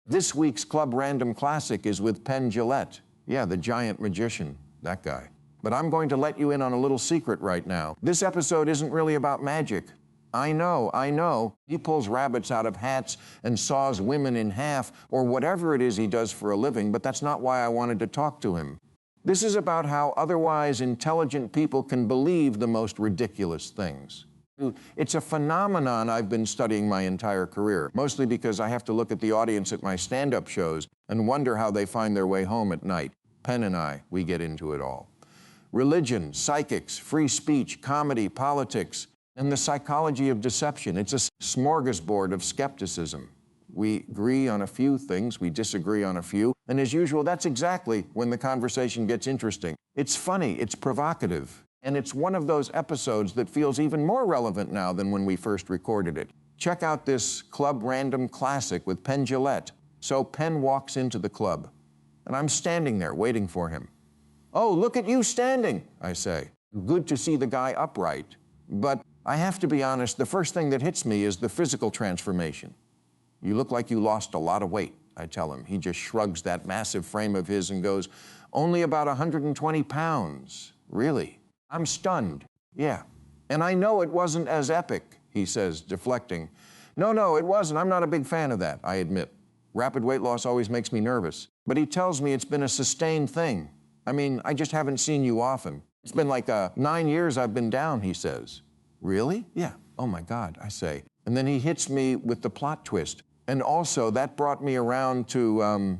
This week's Club Random Classic is with Penn Jillette. Yeah, the giant magician, that guy. But I'm going to let you in on a little secret right now. This episode isn't really about magic. I know. He pulls rabbits out of hats and saws women in half, or whatever it is he does for a living, but that's not why I wanted to talk to him. This is about how otherwise intelligent people can believe the most ridiculous things. It's a phenomenon I've been studying my entire career, mostly because I have to look at the audience at my stand-up shows and wonder how they find their way home at night. Penn and I, we get into it all. Religion, psychics, free speech, comedy, politics, and the psychology of deception. It's a smorgasbord of skepticism. We agree on a few things, we disagree on a few, and as usual, that's exactly when the conversation gets interesting. It's funny, it's provocative, and it's one of those episodes that feels even more relevant now than when we first recorded it. Check out this Club Random Classic with Penn Jillette. So Penn walks into the club, and I'm standing there waiting for him. "Oh, look at you standing," I say. Good to see the guy upright, but I have to be honest, the first thing that hits me is the physical transformation. "You look like you lost a lot of weight," I tell him. He just shrugs that massive frame of his and goes, "Only about 120 pounds. Really?" I'm stunned. "Yeah. And I know it wasn't as epic," he says, deflecting. No, it wasn't. I'm not a big fan of that," I admit. Rapid weight loss always makes me nervous. But he tells me it's been a sustained thing. I mean, I just haven't seen you often. It's been like 9 years I've been down, he says. "Really?" "Yeah." "Oh my God," I say. And then he hits me with the plot twist. And also, that brought me around to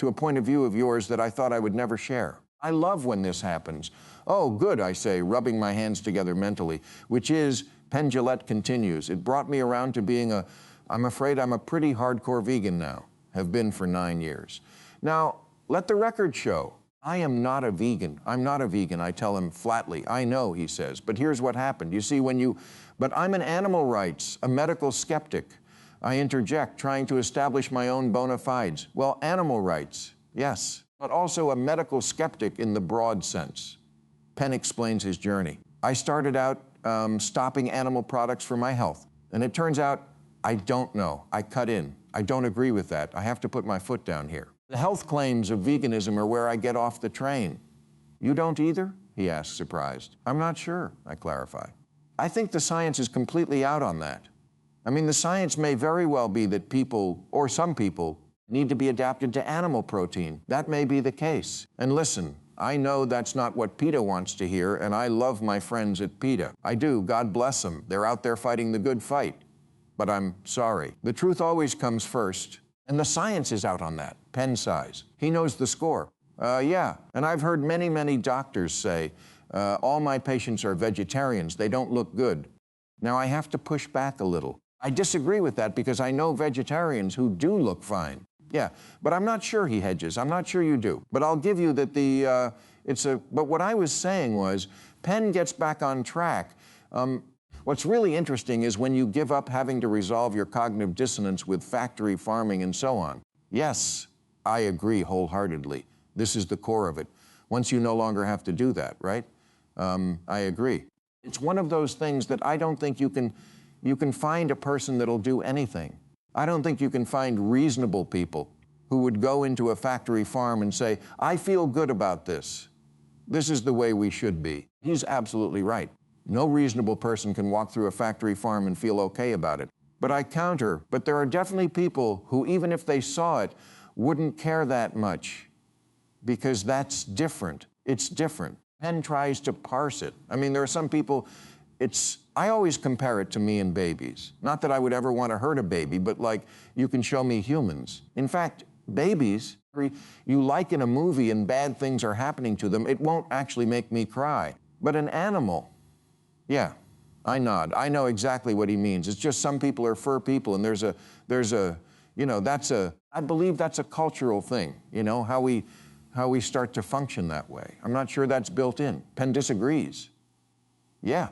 a point of view of yours that I thought I would never share. I love when this happens. "Oh, good," I say, rubbing my hands together mentally, which is, Penn Jillette continues, "It brought me around to being I'm afraid I'm a pretty hardcore vegan now, have been for 9 years. Now, let the record show. I am not a vegan. I'm not a vegan," I tell him flatly. "I know," he says, "but here's what happened. You see, but I'm an animal rights, a medical skeptic." I interject, trying to establish my own bona fides. "Well, animal rights, yes, but also a medical skeptic in the broad sense." Penn explains his journey. "I started out stopping animal products for my health, and it turns out I don't know. I cut in. I don't agree with that. I have to put my foot down here. The health claims of veganism are where I get off the train." "You don't either?" he asks, surprised. "I'm not sure," I clarify. "I think the science is completely out on that. I mean, the science may very well be that people, or some people, need to be adapted to animal protein. That may be the case. And listen, I know that's not what PETA wants to hear, and I love my friends at PETA. I do, God bless them. They're out there fighting the good fight. But I'm sorry. The truth always comes first. And the science is out on that." Penn sighs. He knows the score. Yeah, and I've heard many doctors say, all my patients are vegetarians. They don't look good." Now, I have to push back a little. I disagree with that because I know vegetarians who do look fine. Yeah, but I'm not sure, he hedges. I'm not sure you do. But I'll give you that but what I was saying was, Penn gets back on track. What's really interesting is when you give up having to resolve your cognitive dissonance with factory farming and so on. Yes, I agree wholeheartedly. This is the core of it. Once you no longer have to do that, right? I agree. It's one of those things that I don't think you can find a person that'll do anything. I don't think you can find reasonable people who would go into a factory farm and say, "I feel good about this. This is the way we should be." He's absolutely right. No reasonable person can walk through a factory farm and feel okay about it. But I counter, but there are definitely people who, even if they saw it, wouldn't care that much because that's different. It's different. Penn tries to parse it. I mean, there are some people, I always compare it to me and babies. Not that I would ever want to hurt a baby, but like, you can show me humans. In fact, babies, you like in a movie and bad things are happening to them, it won't actually make me cry. But an animal, yeah, I nod. I know exactly what he means. It's just some people are fur people, and I believe that's a cultural thing, how we start to function that way. I'm not sure that's built in. Penn disagrees. Yeah.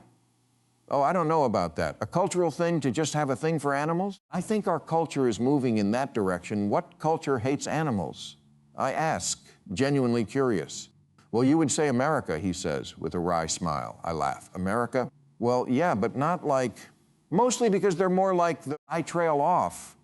Oh, I don't know about that. A cultural thing to just have a thing for animals? I think our culture is moving in that direction. What culture hates animals? I ask, genuinely curious. "Well, you would say America," he says, with a wry smile. I laugh. "America? Well, yeah, but not like, mostly because they're more like I trail off.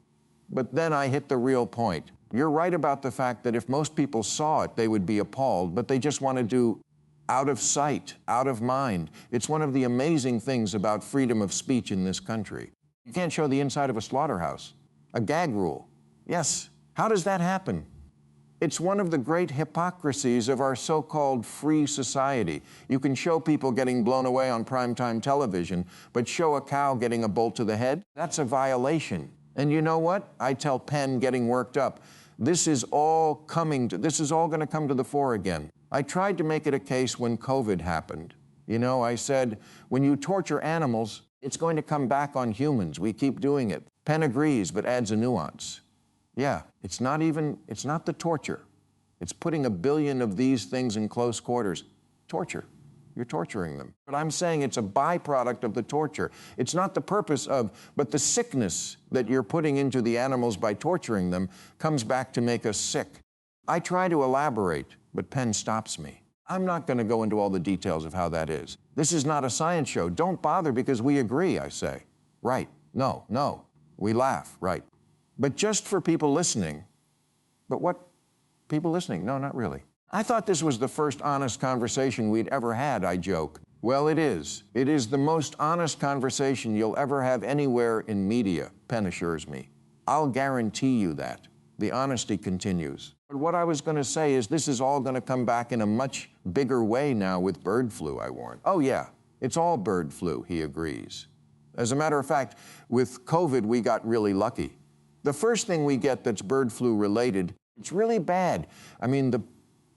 But then I hit the real point. You're right about the fact that if most people saw it, they would be appalled, but they just want to do out of sight, out of mind. It's one of the amazing things about freedom of speech in this country. You can't show the inside of a slaughterhouse. A gag rule. Yes. How does that happen? It's one of the great hypocrisies of our so-called free society. You can show people getting blown away on primetime television, but show a cow getting a bolt to the head? That's a violation. And you know what? I tell Penn, getting worked up, this is all going to come to the fore again. I tried to make it a case when COVID happened. You know, I said, when you torture animals, it's going to come back on humans. We keep doing it. Penn agrees, but adds a nuance. Yeah, it's not the torture. It's putting 1 billion of these things in close quarters. Torture. You're torturing them. But I'm saying it's a byproduct of the torture. It's not the purpose of, but the sickness that you're putting into the animals by torturing them comes back to make us sick. I try to elaborate, but Penn stops me. I'm not going to go into all the details of how that is. This is not a science show. Don't bother because we agree, I say. Right. No, no. We laugh. Right. But just for people listening. But what? People listening? No, not really. I thought this was the first honest conversation we'd ever had, I joke. Well, it is. It is the most honest conversation you'll ever have anywhere in media, Penn assures me. I'll guarantee you that. The honesty continues. But what I was going to say is this is all going to come back in a much bigger way now with bird flu, I warn. Oh, yeah, it's all bird flu, he agrees. As a matter of fact, with COVID, we got really lucky. The first thing we get that's bird flu related, it's really bad. I mean,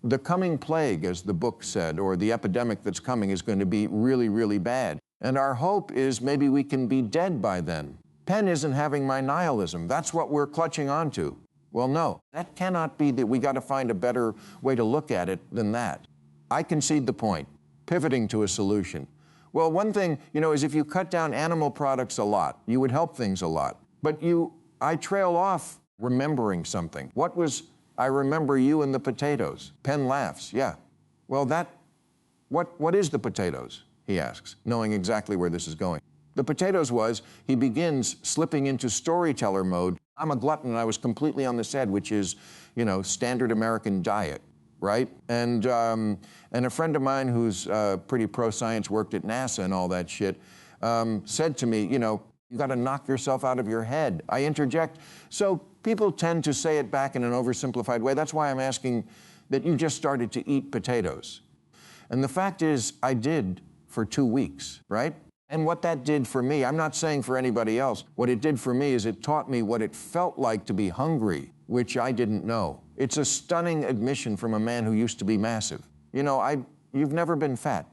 the coming plague, as the book said, or the epidemic that's coming is going to be really, really bad. And our hope is maybe we can be dead by then. Penn isn't having my nihilism. That's what we're clutching onto. Well, no, that cannot be that. We got to find a better way to look at it than that. I concede the point, pivoting to a solution. Well, one thing, you know, is if you cut down animal products a lot, you would help things a lot. But I trail off remembering something. I remember you and the potatoes. Penn laughs, yeah. Well, what is the potatoes, he asks, knowing exactly where this is going. The potatoes he begins slipping into storyteller mode. I'm a glutton and I was completely on this head, which is, you know, standard American diet, right? And a friend of mine who's pretty pro-science, worked at NASA and all that shit, said to me, you know, you got to knock yourself out of your head. I interject. So people tend to say it back in an oversimplified way. That's why I'm asking that you just started to eat potatoes. And the fact is, I did for 2 weeks, right? And what that did for me, I'm not saying for anybody else, what it did for me is it taught me what it felt like to be hungry, which I didn't know. It's a stunning admission from a man who used to be massive. You know, you've never been fat.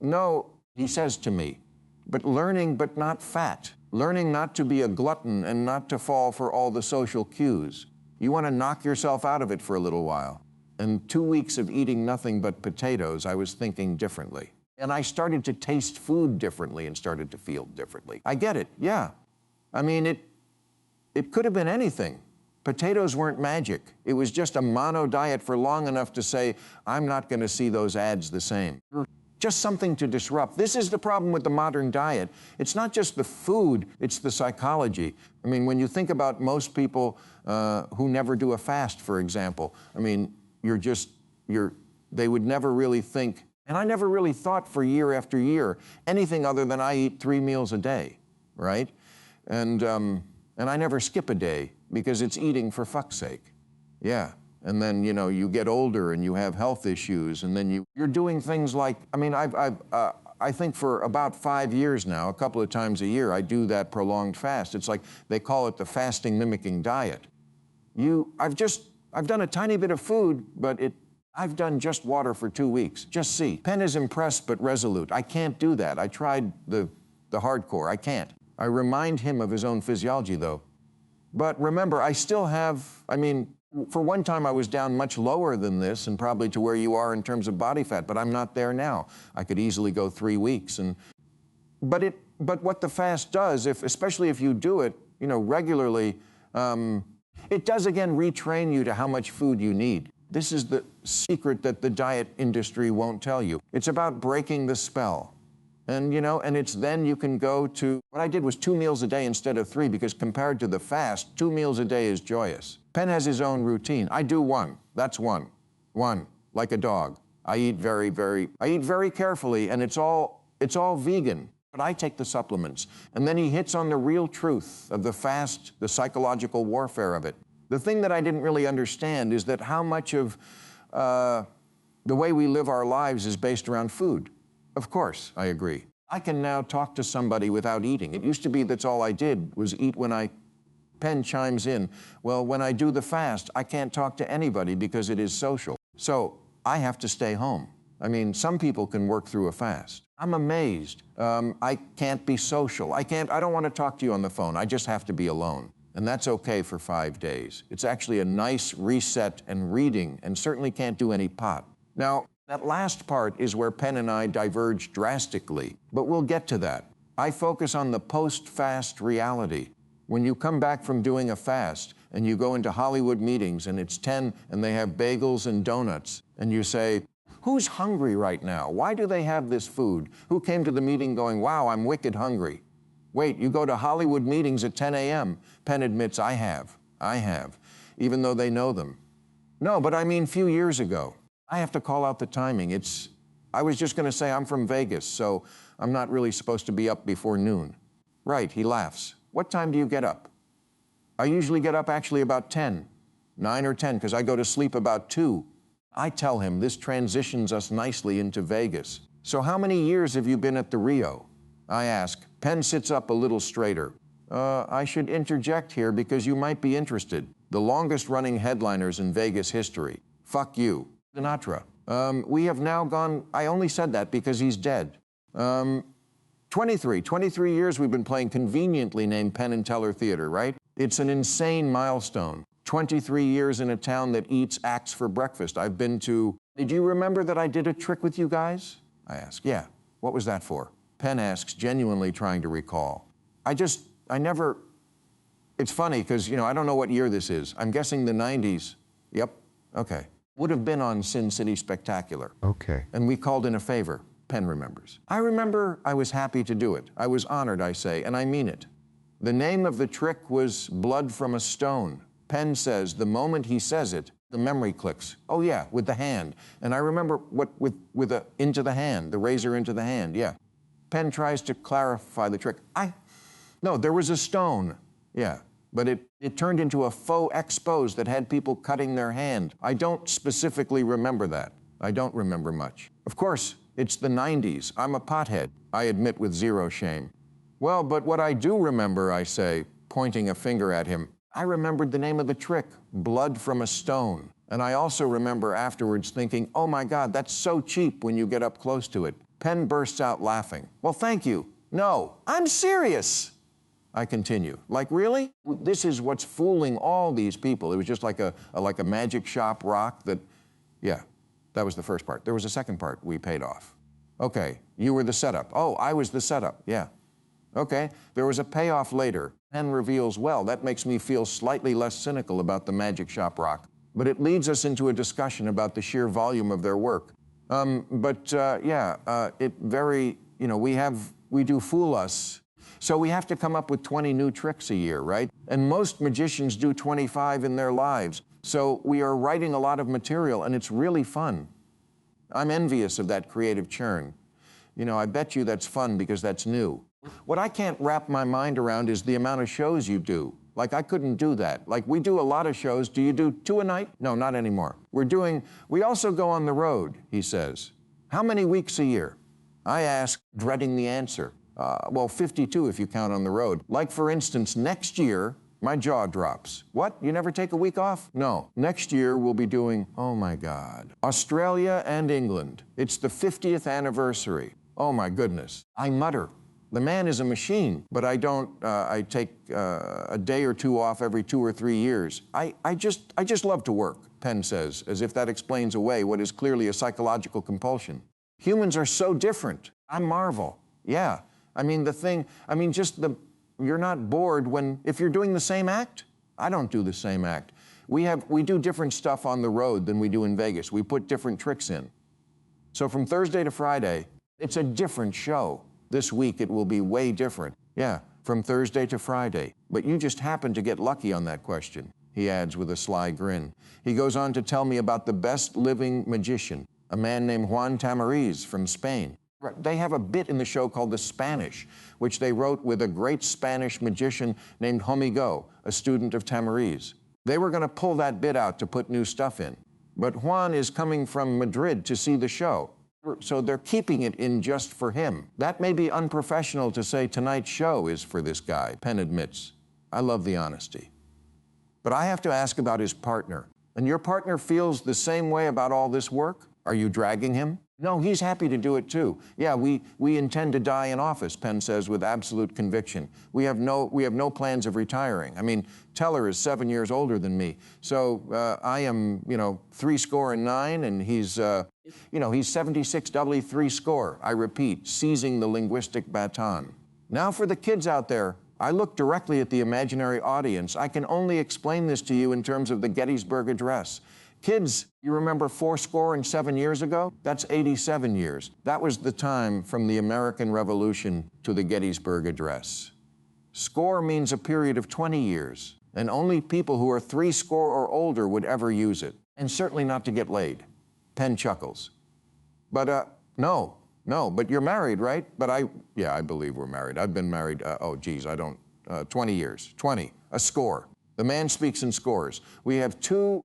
No, he says to me, but learning but not fat. Learning not to be a glutton and not to fall for all the social cues. You want to knock yourself out of it for a little while. And 2 weeks of eating nothing but potatoes, I was thinking differently. And I started to taste food differently and started to feel differently. I get it, yeah. I mean, it could have been anything. Potatoes weren't magic. It was just a mono diet for long enough to say, I'm not going to see those ads the same. Just something to disrupt. This is the problem with the modern diet. It's not just the food, it's the psychology. I mean, when you think about most people who never do a fast, for example, I mean, they would never really think, and I never really thought for year after year anything other than I eat 3 meals a day, right? And I never skip a day because it's eating for fuck's sake. Yeah. And then, you know, you get older and you have health issues, and then you're doing things like, I mean, I think for about 5 years now, a couple of times a year, I do that prolonged fast. It's like, they call it the fasting mimicking diet. I've done a tiny bit of food, but I've done just water for 2 weeks. Just see. Penn is impressed but resolute. I can't do that. I tried the hardcore. I can't. I remind him of his own physiology, though. But remember, I still have, I mean, for one time I was down much lower than this and probably to where you are in terms of body fat, but I'm not there now. I could easily go 3 weeks. But what the fast does, especially if you do it, you know, regularly, it does again retrain you to how much food you need. This is the secret that the diet industry won't tell you. It's about breaking the spell. And, and it's then you can go to, what I did was 2 meals a day instead of 3, because compared to the fast, 2 meals a day is joyous. Penn has his own routine. I do 1. That's 1. 1, like a dog. I eat very carefully, and it's all vegan. But I take the supplements. And then he hits on the real truth of the fast, the psychological warfare of it. The thing that I didn't really understand is that how much of the way we live our lives is based around food. Of course, I agree. I can now talk to somebody without eating. It used to be that's all I did was eat when Penn chimes in. Well, when I do the fast, I can't talk to anybody because it is social. So I have to stay home. I mean, some people can work through a fast. I'm amazed. I can't be social. I don't want to talk to you on the phone. I just have to be alone. And that's okay for 5 days. It's actually a nice reset and reading, and certainly can't do any pot. Now, that last part is where Penn and I diverge drastically, but we'll get to that. I focus on the post-fast reality. When you come back from doing a fast and you go into Hollywood meetings and it's 10 and they have bagels and donuts, and you say, who's hungry right now? Why do they have this food? Who came to the meeting going, wow, I'm wicked hungry? Wait, you go to Hollywood meetings at 10 a.m. Penn admits, I have, even though they know them. No, but I mean, a few years ago. I have to call out the timing. I was just going to say I'm from Vegas, so I'm not really supposed to be up before noon. Right, he laughs. What time do you get up? I usually get up actually about 10, 9 or 10, because I go to sleep about 2. I tell him this transitions us nicely into Vegas. So how many years have you been at the Rio? I ask. Penn sits up a little straighter. I should interject here because you might be interested. The longest running headliners in Vegas history. Fuck you. Sinatra. We have now gone, I only said that because he's dead. 23 years we've been playing conveniently named Penn and Teller Theater, right? It's an insane milestone. 23 years in a town that eats axe for breakfast. I've been to, did you remember that I did a trick with you guys? I ask, yeah. What was that for? Penn asks, genuinely trying to recall. I never, it's funny because, I don't know what year this is. I'm guessing the 90s. Yep, okay. Would have been on Sin City Spectacular. Okay. And we called in a favor. Penn remembers. I remember I was happy to do it. I was honored, I say, and I mean it. The name of the trick was Blood from a Stone. Penn says the moment he says it, the memory clicks. Oh yeah, with the hand. And I remember into the hand, the razor into the hand, yeah. Penn tries to clarify the trick. No, there was a stone, yeah. But it turned into a faux expose that had people cutting their hand. I don't specifically remember that. I don't remember much. Of course, it's the 90s. I'm a pothead, I admit with zero shame. Well, but what I do remember, I say, pointing a finger at him, I remembered the name of the trick, Blood from a Stone. And I also remember afterwards thinking, oh my God, that's so cheap when you get up close to it. Penn bursts out laughing. Well, thank you. No, I'm serious. I continue. Like, really? This is what's fooling all these people. It was just like a magic shop rock that, yeah, that was the first part. There was a second part we paid off. Okay, you were the setup. Oh, I was the setup, yeah. Okay, there was a payoff later. Penn reveals, well, that makes me feel slightly less cynical about the magic shop rock. But it leads us into a discussion about the sheer volume of their work. We do fool us. So we have to come up with 20 new tricks a year, right? And most magicians do 25 in their lives. So we are writing a lot of material, and it's really fun. I'm envious of that creative churn. I bet you that's fun because that's new. What I can't wrap my mind around is the amount of shows you do. Like, I couldn't do that. Like, we do a lot of shows. Do you do 2 a night? No, not anymore. We also go on the road, he says. How many weeks a year? I ask, dreading the answer. Well, 52 if you count on the road. Like, for instance, next year, my jaw drops. What? You never take a week off? No. Next year, we'll be doing, oh my God, Australia and England. It's the 50th anniversary. Oh my goodness. I mutter. The man is a machine, but I take a day or 2 off every 2 or 3 years. I just love to work, Penn says, as if that explains away what is clearly a psychological compulsion. Humans are so different. I marvel. Yeah. You're not bored if you're doing the same act? I don't do the same act. We do different stuff on the road than we do in Vegas. We put different tricks in. So from Thursday to Friday, it's a different show. This week it will be way different. Yeah, from Thursday to Friday. But you just happened to get lucky on that question," he adds with a sly grin. He goes on to tell me about the best living magician, a man named Juan Tamariz from Spain. They have a bit in the show called The Spanish, which they wrote with a great Spanish magician named Homigo, a student of Tamariz. They were going to pull that bit out to put new stuff in. But Juan is coming from Madrid to see the show, so they're keeping it in just for him. That may be unprofessional to say tonight's show is for this guy, Penn admits. I love the honesty. But I have to ask about his partner. And your partner feels the same way about all this work? Are you dragging him? No, he's happy to do it too. Yeah, we intend to die in office, Penn says with absolute conviction. We have no plans of retiring. I mean, Teller is 7 years older than me. So I am, 69, and he's 76 doubly 3 score. I repeat, seizing the linguistic baton. Now for the kids out there, I look directly at the imaginary audience. I can only explain this to you in terms of the Gettysburg Address. Kids, you remember 77 years ago? That's 87 years. That was the time from the American Revolution to the Gettysburg Address. Score means a period of 20 years, and only people who are 3 score or older would ever use it, and certainly not to get laid. Penn chuckles. But no, but you're married, right? But I believe we're married. I've been married, 20 years, 20, a score. The man speaks in scores. We have two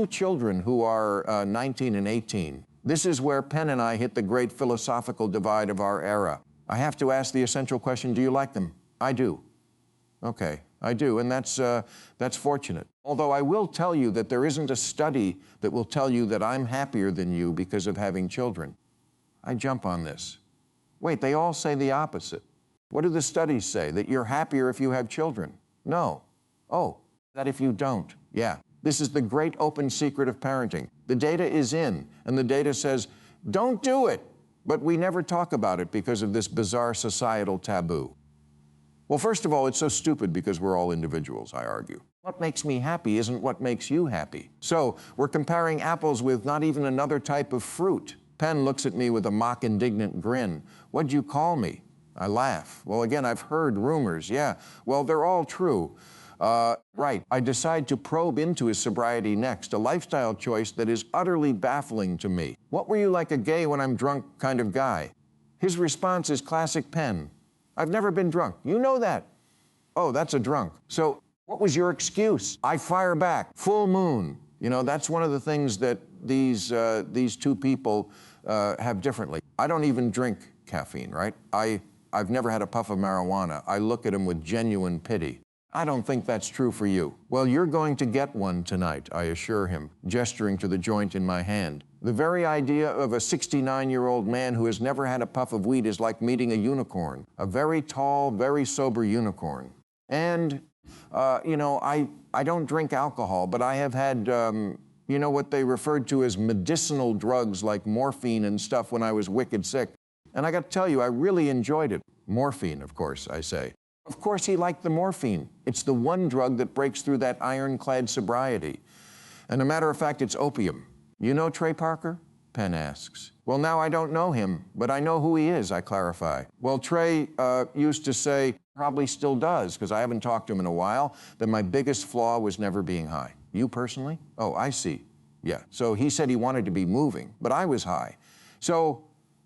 children who are 19 and 18. This is where Penn and I hit the great philosophical divide of our era. I have to ask the essential question, do you like them? I do. Okay, I do, and that's fortunate. Although I will tell you that there isn't a study that will tell you that I'm happier than you because of having children. I jump on this. Wait, they all say the opposite. What do the studies say? That you're happier if you have children? No. Oh, that if you don't. Yeah, this is the great open secret of parenting. The data is in, and the data says, don't do it. But we never talk about it because of this bizarre societal taboo. Well, first of all, it's so stupid because we're all individuals, I argue. What makes me happy isn't what makes you happy. So we're comparing apples with not even another type of fruit. Penn looks at me with a mock indignant grin. What'd you call me? I laugh. Well, again, I've heard rumors. Yeah, well, they're all true. Right. I decide to probe into his sobriety next, a lifestyle choice that is utterly baffling to me. What were you like a gay when I'm drunk kind of guy? His response is classic Penn. I've never been drunk. You know that. Oh, that's a drunk. So what was your excuse? I fire back. Full moon. That's one of the things that these two people have differently. I don't even drink caffeine, right? I've never had a puff of marijuana. I look at him with genuine pity. I don't think that's true for you. Well, you're going to get one tonight, I assure him, gesturing to the joint in my hand. The very idea of a 69-year-old man who has never had a puff of weed is like meeting a unicorn, a very tall, very sober unicorn. And, I don't drink alcohol, but I have had, what they referred to as medicinal drugs like morphine and stuff when I was wicked sick. And I got to tell you, I really enjoyed it. Morphine, of course, I say. Of course he liked the morphine. It's the one drug that breaks through that ironclad sobriety. And a matter of fact, it's opium. You know Trey Parker? Penn asks. Well, now I don't know him, but I know who he is, I clarify. Well, Trey used to say, probably still does, because I haven't talked to him in a while, that my biggest flaw was never being high. You personally? Oh, I see. Yeah. So he said he wanted to be moving, but I was high. So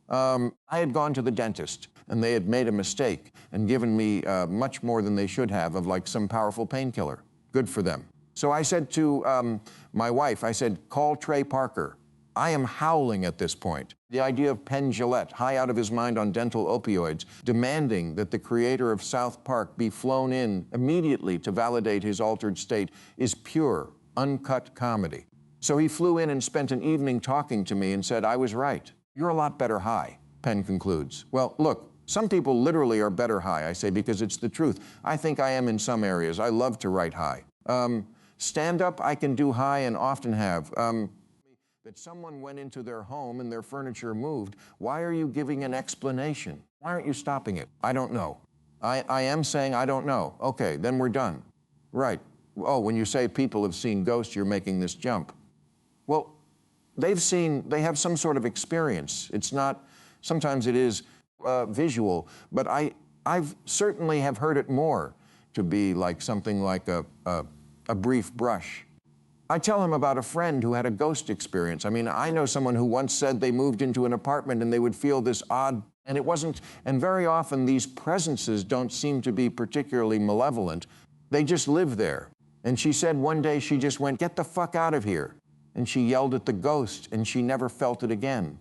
I had gone to the dentist, and they had made a mistake and given me much more than they should have of like some powerful painkiller. Good for them. So I said to my wife, I said, call Trey Parker. I am howling at this point. The idea of Penn Jillette, high out of his mind on dental opioids, demanding that the creator of South Park be flown in immediately to validate his altered state is pure, uncut comedy. So he flew in and spent an evening talking to me and said, I was right. You're a lot better high, Penn concludes. Well, look, some people literally are better high, I say, because it's the truth. I think I am in some areas. I love to write high. Stand-up, I can do high and often have. That someone went into their home and their furniture moved. Why are you giving an explanation? Why aren't you stopping it? I don't know. I am saying I don't know. Okay, then we're done. Right. Oh, when you say people have seen ghosts, you're making this jump. Well, they have some sort of experience. It's not, sometimes it is visual, but I've certainly have heard it more to be like something like a brief brush. I tell him about a friend who had a ghost experience. I mean, I know someone who once said they moved into an apartment and they would feel this odd, and it wasn't, and very often these presences don't seem to be particularly malevolent. They just live there. And she said one day she just went, "Get the fuck out of here." And she yelled at the ghost and she never felt it again.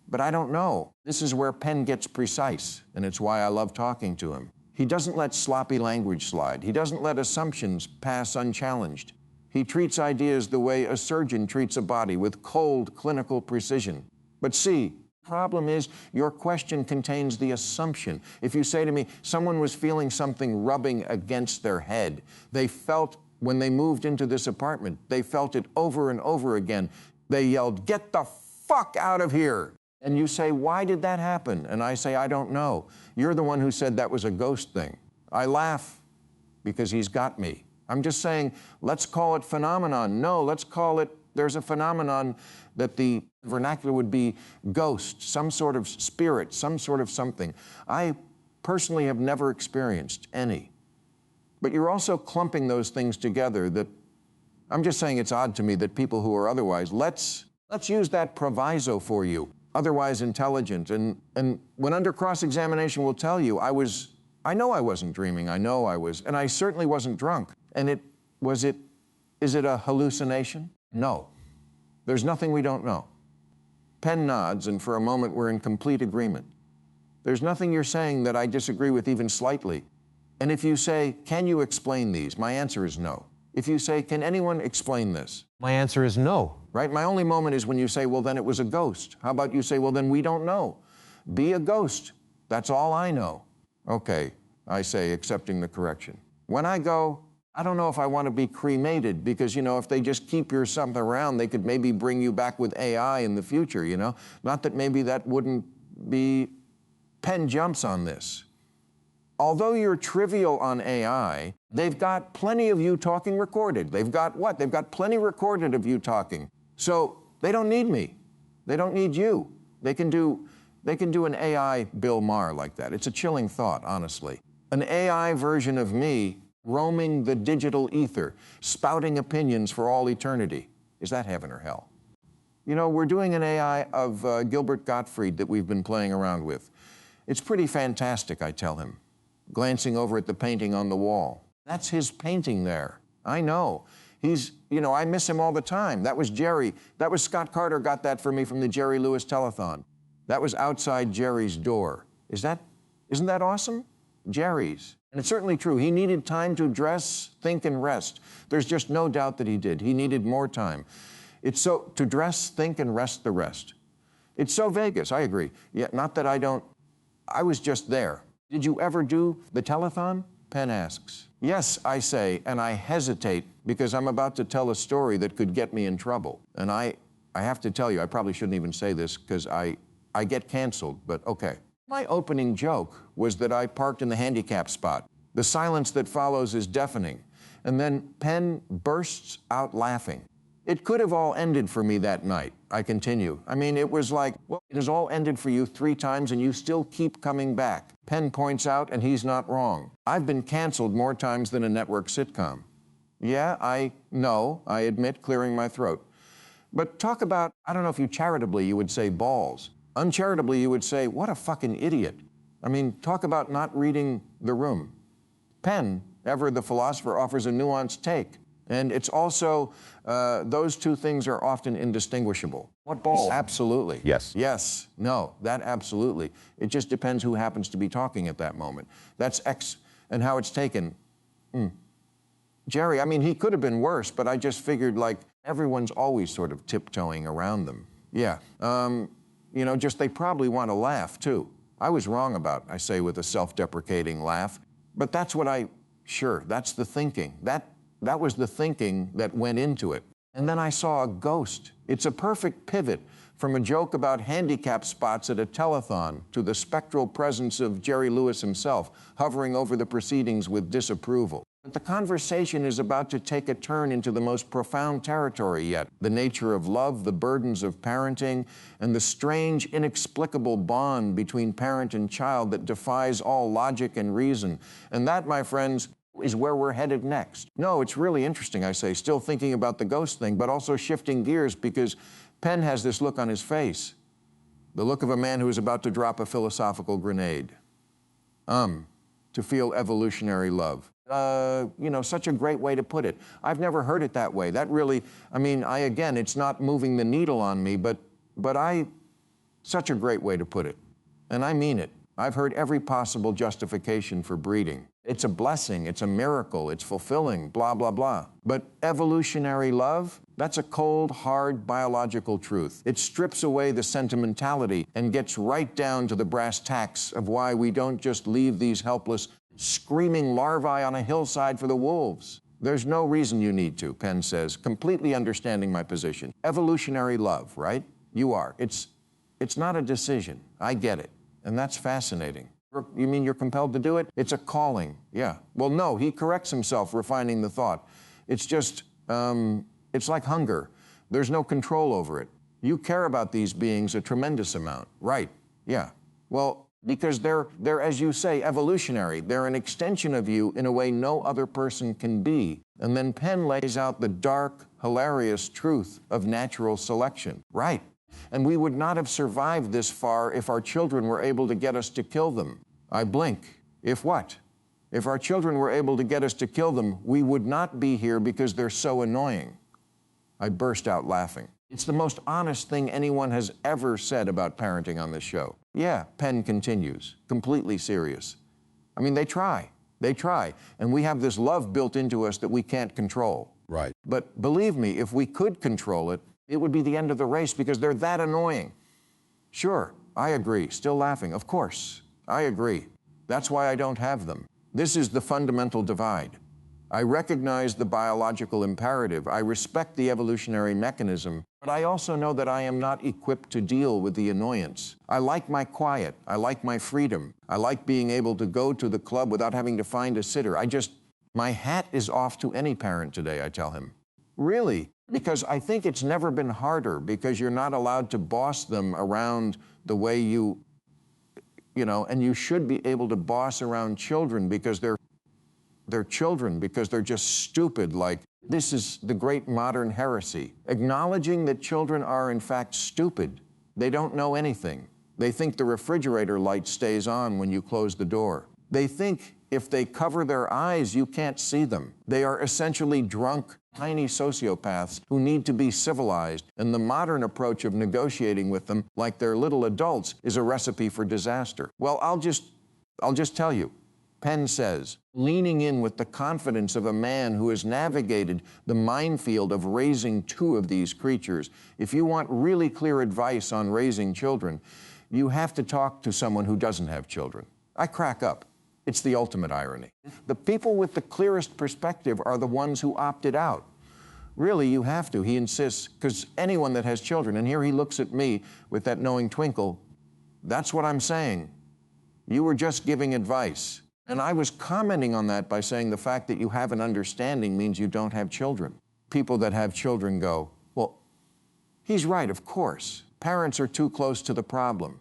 But I don't know. This is where Penn gets precise, and it's why I love talking to him. He doesn't let sloppy language slide. He doesn't let assumptions pass unchallenged. He treats ideas the way a surgeon treats a body, with cold, clinical precision. But see, the problem is your question contains the assumption. If you say to me, someone was feeling something rubbing against their head, they felt when they moved into this apartment, they felt it over and over again. They yelled, "Get the fuck out of here." And you say, "Why did that happen?" And I say, "I don't know. You're the one who said that was a ghost thing." I laugh because he's got me. I'm just saying, let's call it phenomenon. No, let's call it, there's a phenomenon that the vernacular would be ghost, some sort of spirit, some sort of something. I personally have never experienced any. But you're also clumping those things together that, I'm just saying it's odd to me that people who are otherwise, let's use that proviso for you, otherwise intelligent. And when under cross-examination will tell you, I know I wasn't dreaming, I know I was, and I certainly wasn't drunk. And is it a hallucination? No. There's nothing we don't know. Penn nods, and for a moment we're in complete agreement. There's nothing you're saying that I disagree with even slightly. And if you say, "Can you explain these?" my answer is no. If you say, "Can anyone explain this?" my answer is no. Right? My only moment is when you say, "Well, then it was a ghost." How about you say, "Well, then we don't know. Be a ghost. That's all I know." Okay, I say, accepting the correction. When I go, I don't know if I want to be cremated because, you know, if they just keep your something around, they could maybe bring you back with AI in the future, you know? Not that maybe that wouldn't be, Penn jumps on this. Although you're trivial on AI, they've got plenty of you talking recorded. They've got what? They've got plenty recorded of you talking. So they don't need me. They don't need you. They can do an AI Bill Maher like that. It's a chilling thought, honestly. An AI version of me roaming the digital ether, spouting opinions for all eternity. Is that heaven or hell? You know, we're doing an AI of Gilbert Gottfried that we've been playing around with. It's pretty fantastic, I tell him, glancing over at the painting on the wall. That's his painting there. I know. He's, you know, I miss him all the time. That was Jerry. That was Scott Carter got that for me from the Jerry Lewis telethon. That was outside Jerry's door. Isn't that awesome? Jerry's. And it's certainly true. He needed time to dress, think, and rest. There's just no doubt that he did. He needed more time. It's so, to dress, think, and rest the rest. It's so Vegas, I agree. Yeah, not that I was just there. Did you ever do the telethon? Penn asks. Yes, I say, and I hesitate because I'm about to tell a story that could get me in trouble. And I have to tell you, I probably shouldn't even say this because I get canceled, but okay. My opening joke was that I parked in the handicap spot. The silence that follows is deafening. And then Penn bursts out laughing. It could have all ended for me that night, I continue. I mean, it was like, well, it has all ended for you 3 times and you still keep coming back. Penn points out, and he's not wrong. I've been canceled more times than a network sitcom. Yeah, I know, I admit, clearing my throat. But talk about, I don't know if you would say balls. Uncharitably, you would say, what a fucking idiot. I mean, talk about not reading the room. Penn, ever the philosopher, offers a nuanced take. And it's also, those two things are often indistinguishable. What balls? Absolutely. Yes. Yes. No, that absolutely. It just depends who happens to be talking at that moment. That's and how it's taken. Jerry, I mean, he could have been worse, but I just figured, like, everyone's always sort of tiptoeing around them. Yeah. You know, just they probably want to laugh, too. I was wrong about, I say with a self-deprecating laugh. But that's what sure, that's the thinking. That was the thinking that went into it. And then I saw a ghost. It's a perfect pivot from a joke about handicap spots at a telethon to the spectral presence of Jerry Lewis himself, hovering over the proceedings with disapproval. But the conversation is about to take a turn into the most profound territory yet. The nature of love, the burdens of parenting, and the strange, inexplicable bond between parent and child that defies all logic and reason. And that, my friends, is where we're headed next. No, it's really interesting, I say, still thinking about the ghost thing, but also shifting gears because Penn has this look on his face. The look of a man who is about to drop a philosophical grenade. To feel evolutionary love. Such a great way to put it. I've never heard it that way. That really, again, it's not moving the needle on me, but such a great way to put it. And I mean it. I've heard every possible justification for breeding. It's a blessing, it's a miracle, it's fulfilling, blah, blah, blah. But evolutionary love, that's a cold, hard, biological truth. It strips away the sentimentality and gets right down to the brass tacks of why we don't just leave these helpless, screaming larvae on a hillside for the wolves. There's no reason you need to, Penn says, completely understanding my position. Evolutionary love, right? You are. It's not a decision. I get it. And that's fascinating. You mean you're compelled to do it? It's a calling, yeah. Well, no, he corrects himself, refining the thought. It's just, it's like hunger. There's no control over it. You care about these beings a tremendous amount, right? Yeah. Well, because they're, as you say, evolutionary. They're an extension of you in a way no other person can be. And then Penn lays out the dark, hilarious truth of natural selection. Right. And we would not have survived this far if our children were able to get us to kill them. I blink. If what? If our children were able to get us to kill them, we would not be here because they're so annoying. I burst out laughing. It's the most honest thing anyone has ever said about parenting on this show. Yeah, Penn continues, completely serious. I mean, they try. And we have this love built into us that we can't control. Right. But believe me, if we could control it, it would be the end of the race because they're that annoying. Sure, I agree. Still laughing. Of course, I agree. That's why I don't have them. This is the fundamental divide. I recognize the biological imperative. I respect the evolutionary mechanism, but I also know that I am not equipped to deal with the annoyance. I like my quiet. I like my freedom. I like being able to go to the club without having to find a sitter. My hat is off to any parent today, I tell him. Really? Because I think it's never been harder because you're not allowed to boss them around the way and you should be able to boss around children because they're children, because they're just stupid. Like, this is the great modern heresy. Acknowledging that children are in fact stupid. They don't know anything. They think the refrigerator light stays on when you close the door. They think if they cover their eyes, you can't see them. They are essentially drunk, tiny sociopaths who need to be civilized, and the modern approach of negotiating with them like they're little adults is a recipe for disaster. Well, I'll just tell you. Penn says, leaning in with the confidence of a man who has navigated the minefield of raising two of these creatures, if you want really clear advice on raising children, you have to talk to someone who doesn't have children. I crack up. It's the ultimate irony. The people with the clearest perspective are the ones who opted out. Really, you have to, he insists, because anyone that has children, and here he looks at me with that knowing twinkle, that's what I'm saying. You were just giving advice. And I was commenting on that by saying the fact that you have an understanding means you don't have children. People that have children go, well, he's right, of course. Parents are too close to the problem.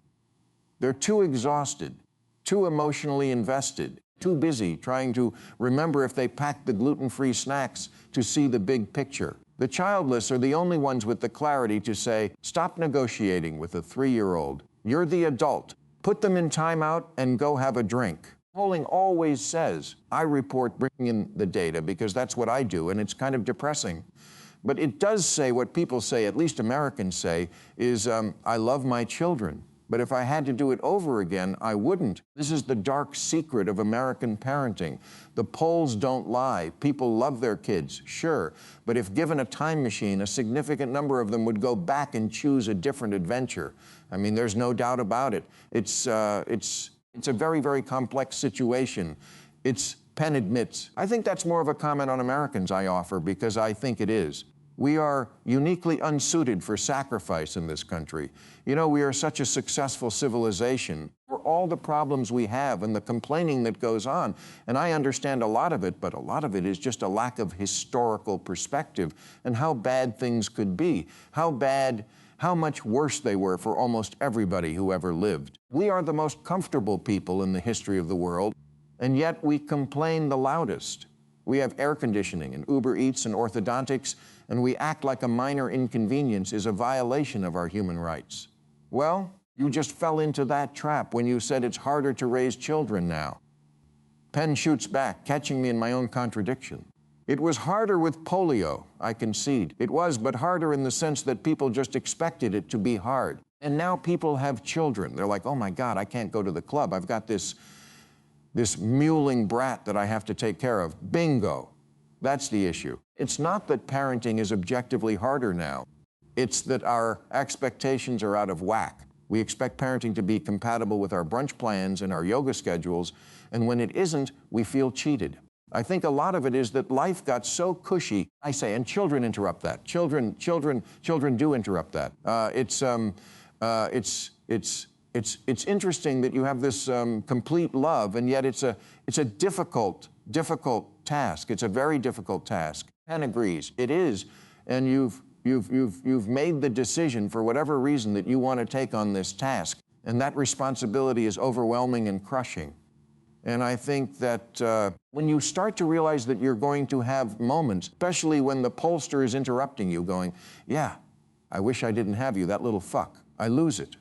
They're too exhausted, too emotionally invested, too busy trying to remember if they packed the gluten-free snacks to see the big picture. The childless are the only ones with the clarity to say, stop negotiating with a 3-year-old. You're the adult. Put them in timeout and go have a drink. Polling always says, I report bringing in the data because that's what I do, and it's kind of depressing. But it does say what people say, at least Americans say, is I love my children. But if I had to do it over again, I wouldn't. This is the dark secret of American parenting. The polls don't lie. People love their kids, sure. But if given a time machine, a significant number of them would go back and choose a different adventure. I mean, there's no doubt about it. It's a very, very complex situation. Penn admits. I think that's more of a comment on Americans I offer because I think it is. We are uniquely unsuited for sacrifice in this country. You know, we are such a successful civilization for all the problems we have and the complaining that goes on. And I understand a lot of it, but a lot of it is just a lack of historical perspective and how bad things could be, how much worse they were for almost everybody who ever lived. We are the most comfortable people in the history of the world, and yet we complain the loudest. We have air conditioning and Uber Eats and orthodontics, and we act like a minor inconvenience is a violation of our human rights. Well, you just fell into that trap when you said it's harder to raise children now. Penn shoots back, catching me in my own contradiction. It was harder with polio, I concede. It was, but harder in the sense that people just expected it to be hard. And now people have children. They're like, oh my God, I can't go to the club. I've got this mewling brat that I have to take care of. Bingo. That's the issue. It's not that parenting is objectively harder now. It's that our expectations are out of whack. We expect parenting to be compatible with our brunch plans and our yoga schedules, and when it isn't, we feel cheated. I think a lot of it is that life got so cushy, I say, and children interrupt that. Children do interrupt that. It's interesting that you have this complete love, and yet it's a difficult task. It's a very difficult task. Penn agrees. It is, and you've made the decision for whatever reason that you want to take on this task, and that responsibility is overwhelming and crushing. And I think that when you start to realize that you're going to have moments, especially when the pollster is interrupting you, going, yeah, I wish I didn't have you, that little fuck, I lose it.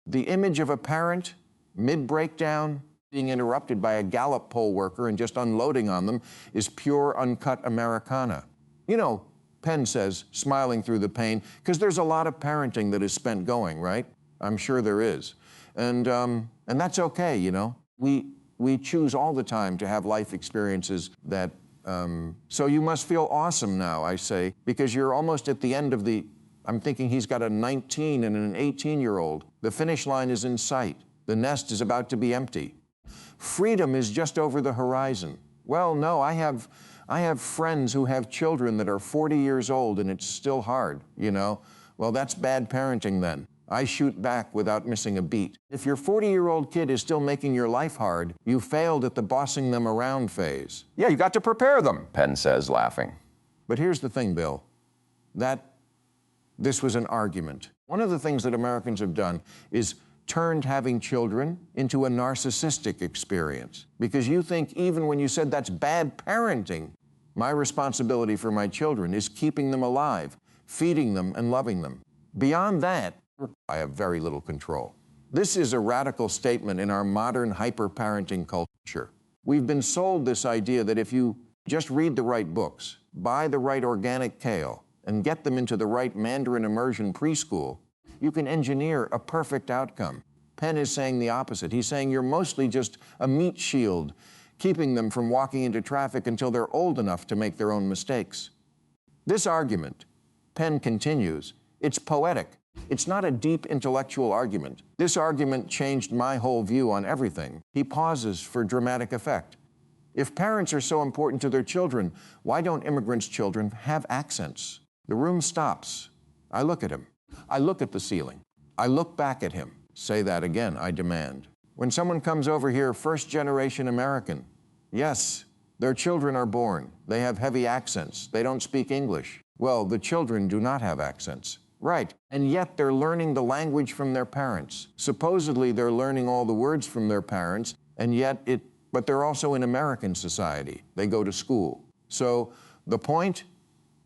The image of a parent, mid-breakdown, being interrupted by a Gallup poll worker and just unloading on them is pure, uncut Americana. You know, Penn says, smiling through the pain, because there's a lot of parenting that is spent going, right? I'm sure there is. And that's okay, you know. We choose all the time to have life experiences that, so you must feel awesome now, I say, because you're almost at the end of I'm thinking he's got a 19 and an 18-year-old. The finish line is in sight. The nest is about to be empty. Freedom is just over the horizon. Well, no, I have friends who have children that are 40 years old and it's still hard, you know. Well, that's bad parenting then. I shoot back without missing a beat. If your 40-year-old kid is still making your life hard, you failed at the bossing them around phase. Yeah, you got to prepare them, Penn says, laughing. But here's the thing, Bill, this was an argument. One of the things that Americans have done is turned having children into a narcissistic experience. Because you think even when you said that's bad parenting, my responsibility for my children is keeping them alive, feeding them and loving them. Beyond that, I have very little control. This is a radical statement in our modern hyper-parenting culture. We've been sold this idea that if you just read the right books, buy the right organic kale, and get them into the right Mandarin immersion preschool, you can engineer a perfect outcome. Penn is saying the opposite. He's saying you're mostly just a meat shield, keeping them from walking into traffic until they're old enough to make their own mistakes. This argument, Penn continues, it's poetic. It's not a deep intellectual argument. This argument changed my whole view on everything. He pauses for dramatic effect. If parents are so important to their children, why don't immigrants' children have accents? The room stops. I look at him. I look at the ceiling. I look back at him. Say that again, I demand. When someone comes over here, first-generation American, yes, their children are born. They have heavy accents. They don't speak English. Well, the children do not have accents. Right, and yet they're learning the language from their parents. Supposedly they're learning all the words from their parents, and yet but they're also in American society. They go to school. So the point,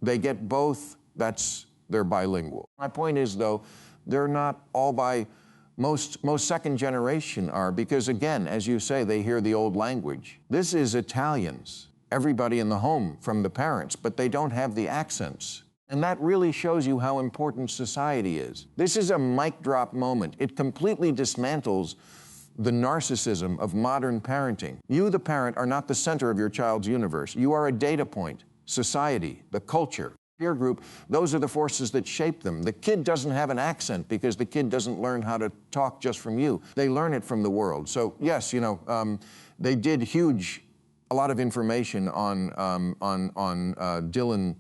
they get both, they're bilingual. My point is though, they're not all most second generation are, because again, as you say, they hear the old language. This is Italians, everybody in the home from the parents, but they don't have the accents. And that really shows you how important society is. This is a mic drop moment. It completely dismantles the narcissism of modern parenting. You, the parent, are not the center of your child's universe. You are a data point. Society, the culture, peer group, those are the forces that shape them. The kid doesn't have an accent because the kid doesn't learn how to talk just from you. They learn it from the world. So yes, you know, they did a lot of information on Dylan.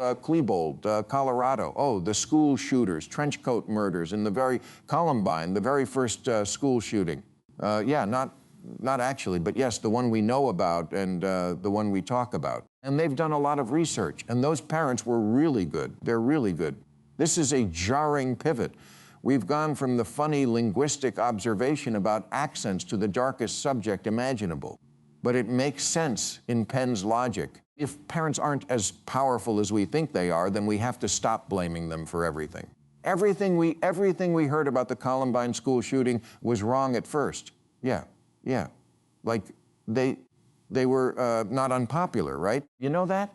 Klebold, Colorado. Oh, the school shooters, trench coat murders in Columbine, the very first school shooting. Yeah, not actually, but yes, the one we know about and the one we talk about. And they've done a lot of research, and those parents were really good. They're really good. This is a jarring pivot. We've gone from the funny linguistic observation about accents to the darkest subject imaginable. But it makes sense in Penn's logic. If parents aren't as powerful as we think they are, then we have to stop blaming them for everything. Everything we heard about the Columbine school shooting was wrong at first. Yeah. Like they were not unpopular, right? You know that?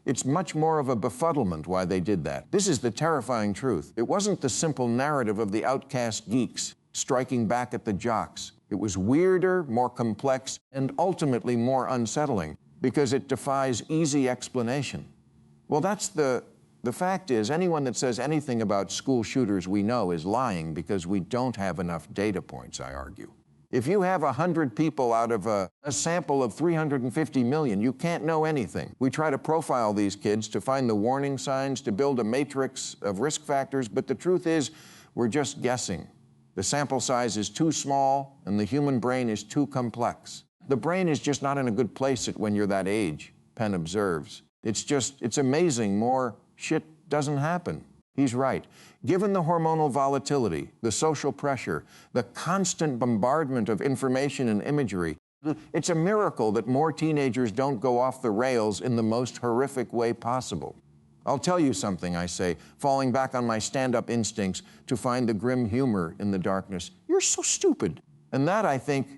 It's much more of a befuddlement why they did that. This is the terrifying truth. It wasn't the simple narrative of the outcast geeks striking back at the jocks. It was weirder, more complex, and ultimately more unsettling because it defies easy explanation. Well, that's the fact is, anyone that says anything about school shooters we know is lying because we don't have enough data points, I argue. If you have 100 people out of a sample of 350 million, you can't know anything. We try to profile these kids to find the warning signs, to build a matrix of risk factors, but the truth is, we're just guessing. The sample size is too small, and the human brain is too complex. The brain is just not in a good place when you're that age, Penn observes. It's amazing more shit doesn't happen. He's right. Given the hormonal volatility, the social pressure, the constant bombardment of information and imagery, it's a miracle that more teenagers don't go off the rails in the most horrific way possible. I'll tell you something, I say, falling back on my stand-up instincts to find the grim humor in the darkness. You're so stupid. And that, I think,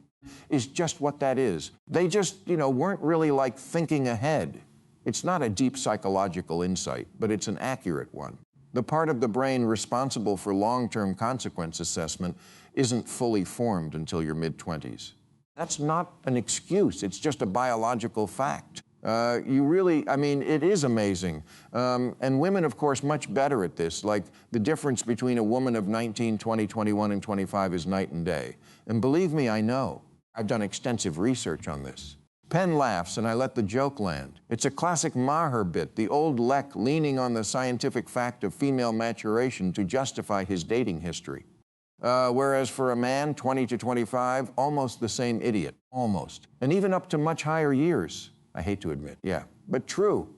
is just what that is. They just, weren't really like thinking ahead. It's not a deep psychological insight, but it's an accurate one. The part of the brain responsible for long-term consequence assessment isn't fully formed until your mid-20s. That's not an excuse, it's just a biological fact. It is amazing. And women, of course, much better at this. Like, the difference between a woman of 19, 20, 21, and 25 is night and day. And believe me, I know. I've done extensive research on this. Penn laughs, and I let the joke land. It's a classic Maher bit, the old Lek leaning on the scientific fact of female maturation to justify his dating history. Whereas for a man, 20 to 25, almost the same idiot. Almost. And even up to much higher years. I hate to admit, yeah. But true.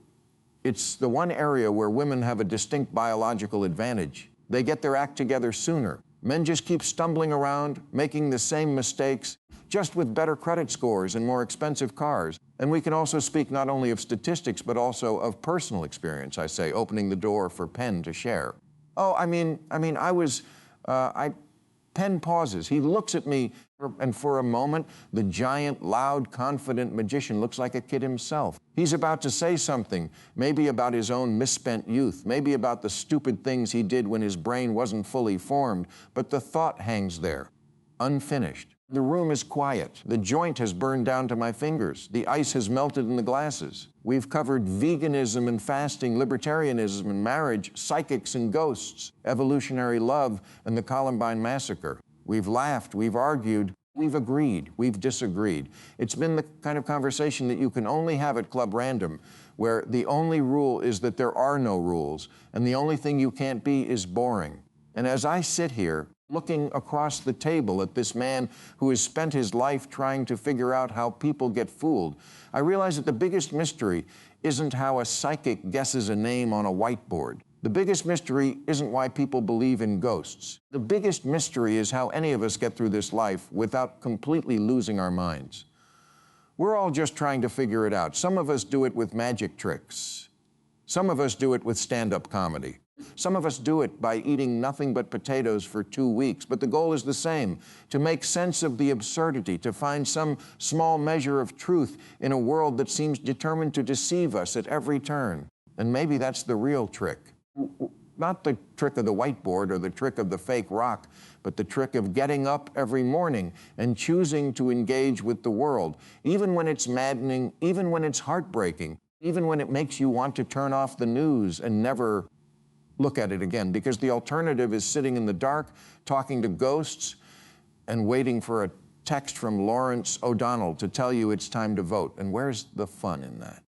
It's the one area where women have a distinct biological advantage. They get their act together sooner. Men just keep stumbling around, making the same mistakes, just with better credit scores and more expensive cars. And we can also speak not only of statistics, but also of personal experience, I say, opening the door for Penn to share. Oh, Penn pauses. He looks at me, and for a moment, the giant, loud, confident magician looks like a kid himself. He's about to say something, maybe about his own misspent youth, maybe about the stupid things he did when his brain wasn't fully formed, but the thought hangs there, unfinished. The room is quiet. The joint has burned down to my fingers. The ice has melted in the glasses. We've covered veganism and fasting, libertarianism and marriage, psychics and ghosts, evolutionary love, and the Columbine massacre. We've laughed, we've argued, we've agreed, we've disagreed. It's been the kind of conversation that you can only have at Club Random, where the only rule is that there are no rules, and the only thing you can't be is boring. And as I sit here, looking across the table at this man who has spent his life trying to figure out how people get fooled, I realize that the biggest mystery isn't how a psychic guesses a name on a whiteboard. The biggest mystery isn't why people believe in ghosts. The biggest mystery is how any of us get through this life without completely losing our minds. We're all just trying to figure it out. Some of us do it with magic tricks. Some of us do it with stand-up comedy. Some of us do it by eating nothing but potatoes for 2 weeks, but the goal is the same, to make sense of the absurdity, to find some small measure of truth in a world that seems determined to deceive us at every turn. And maybe that's the real trick. Not the trick of the whiteboard or the trick of the fake rock, but the trick of getting up every morning and choosing to engage with the world, even when it's maddening, even when it's heartbreaking, even when it makes you want to turn off the news and never look at it again, because the alternative is sitting in the dark, talking to ghosts, and waiting for a text from Lawrence O'Donnell to tell you it's time to vote. And where's the fun in that?